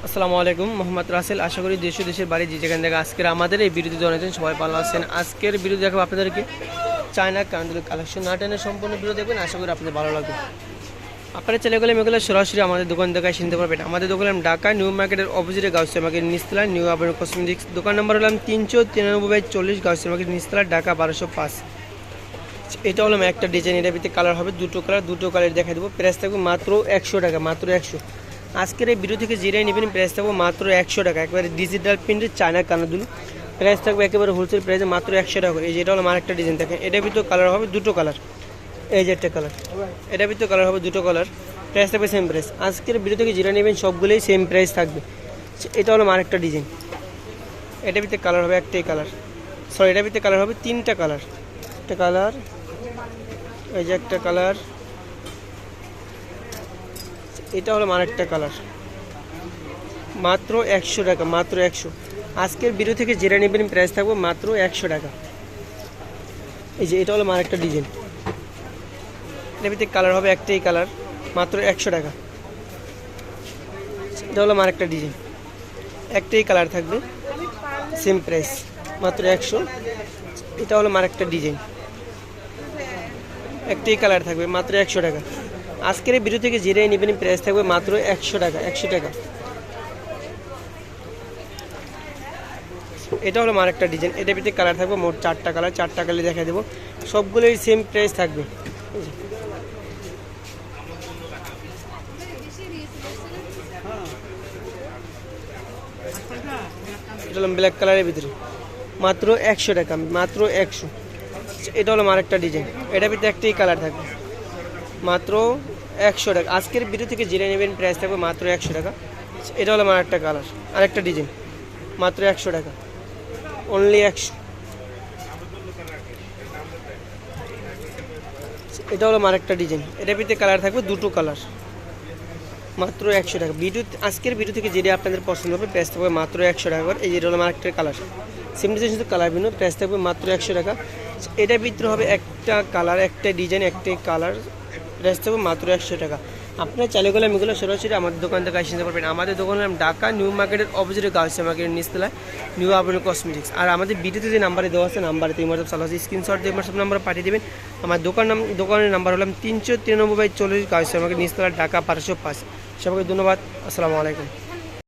আসসালামু আলাইকুম, মোহাম্মদ রাসেল। আশা করি দেশ ও দেশের বাড়ি যে যেখান থেকে আজকের আমাদের এই বিরতি জানাচ্ছেন সবাই ভালো আছেন। আজকের বিরতি দেখাবো আপনাদেরকে চায়না কান্দুলের কালেকশন। না টেনে সম্পূর্ণ বিরতি দেখবেন, আশা করি আপনাদের ভালো লাগবে। আপনারা চলে গেলে মেঘলা সরাসরি আমাদের দোকান দেখায় চিনতে পারবেন। আমাদের দোকান ঢাকা নিউ মার্কেটের অপোজিটে গাউসিয়া মার্কেট নিচতলা, নিউ আবরণ কসমেটিক্স। দোকান নম্বর হলাম 393/40 গাউসিয়া মার্কেট নিচতলা, ঢাকা 1205। এটা হলাম একটা ডিজাইন, এটার ভিতরে কালার হবে দুটো কালার দেখা দেবো। প্রাইস থাকবে মাত্র 100 টাকা, মাত্র 100। আজকের এই ভিডিও থেকে যেটাই নেবেন প্রাইস থাকবে মাত্র 100 টাকা। একেবারে ডিজিটাল প্রিন্টের চায়না কানাদুল, প্রাইস থাকবে একেবারে হোলসেল প্রাইসে মাত্র 100 টাকা। এই যেটা হলো আরেকটা ডিজাইন দেখেন, এটার ভিতরে কালার হবে দুটো কালার। এই যে একটা কালার, এটার ভিতরে কালার হবে দুটো কালার, প্রাইস থাকবে সেম প্রাইস। আজকের ভিডিও থেকে যেটা নেবেন সবগুলোই সেম প্রাইস থাকবে। এটা হলো আরেকটা ডিজাইন, এটার ভিতরে কালার হবে একটাই কালার, সরি এটার ভিতরে কালার হবে তিনটা কালার। একটা কালার, এই যে একটা কালার, এটা হলো আরেকটা কালার। মাত্র 100 টাকা, মাত্র 100। আজকের ভিডিও থেকে যেটা নেবেন প্রাইস থাকবে মাত্র 100 টাকা। এই যে এটা হলো আরেকটা ডিজাইন, এটার ভিতরে কালার হবে একটাই কালার, মাত্র 100 টাকা। এটা হলো আরেকটা ডিজাইন, একটাই কালার থাকবে, সেম প্রাইস মাত্র 100। এটা হলো আরেকটা ডিজাইন, একটাই কালার থাকবে, মাত্র 100 টাকা। আজকের এই ভিডিও থেকে যেটাই নেবেন প্রাইস থাকবে মাত্র 100 টাকা, 100 টাকা। এটা হলো আরেকটা ডিজাইন, এটার ভিতরে কালার থাকবে মোট 4টা কালার, 4টা কালার দেখা দেবো। সবগুলোই সেম প্রাইস থাকবে। এটা হলো ব্ল্যাক কালারের ভিতরে, মাত্র 100 টাকা, মাত্র 100। এটা হলো আরেকটা ডিজাইন, এটার ভিতরে একটাই কালার থাকবে, মাত্র 100 টাকা। আজকের ভিডিও থেকে যেটা নেবেন প্রাইস থাকবে মাত্র 100 টাকা। এটা হলো আরেকটা কালার, আরেকটা ডিজাইন, মাত্র 100 টাকা, অনলি 100। এটা হলো আরেকটা ডিজাইন, এটার ভিতরে কালার থাকবে দুটো কালার, মাত্র 100 টাকা। আজকের ভিডিও থেকে যেটা আপনাদের পছন্দ হবে প্রাইস থাকবে মাত্র 100 টাকা করে। এই যেটা হলো আরেকটা কালার, সেম ডিজাইন শুধু কালার ভিন্ন, প্রাইস থাকবে মাত্র 100 টাকা। এটার ভিতরে হবে একটা কালার, একটা ডিজাইন, একটাই কালার, প্রাইস থাকবে মাত্র 100 টাকা। আপনারা চাইলে গেলে এগুলো সরাসরি আমাদের দোকান থেকে আসতে পারবেন। আমাদের দোকান নাম ঢাকা নিউ মার্কেটের অপোজিটে গাউসিয়া মার্কেটের নিচতলায়, নিউ আবরণ কসমেটিক্স। আর আমাদের ভিডিওতে যে নাম্বারে দেওয়া আছে, নাম্বারে তিন হোয়াটসঅ্যাপ চালু আছে, স্ক্রিনশট দিয়ে হোয়াটসঅ্যাপ নাম্বার পাঠিয়ে দেবেন। আমার দোকানের নাম্বার হলাম 393/40 গাউসিয়া মার্কেট নিচতলা, ঢাকা 1205। সবাইকে ধন্যবাদ, আসসালামু আলাইকুম।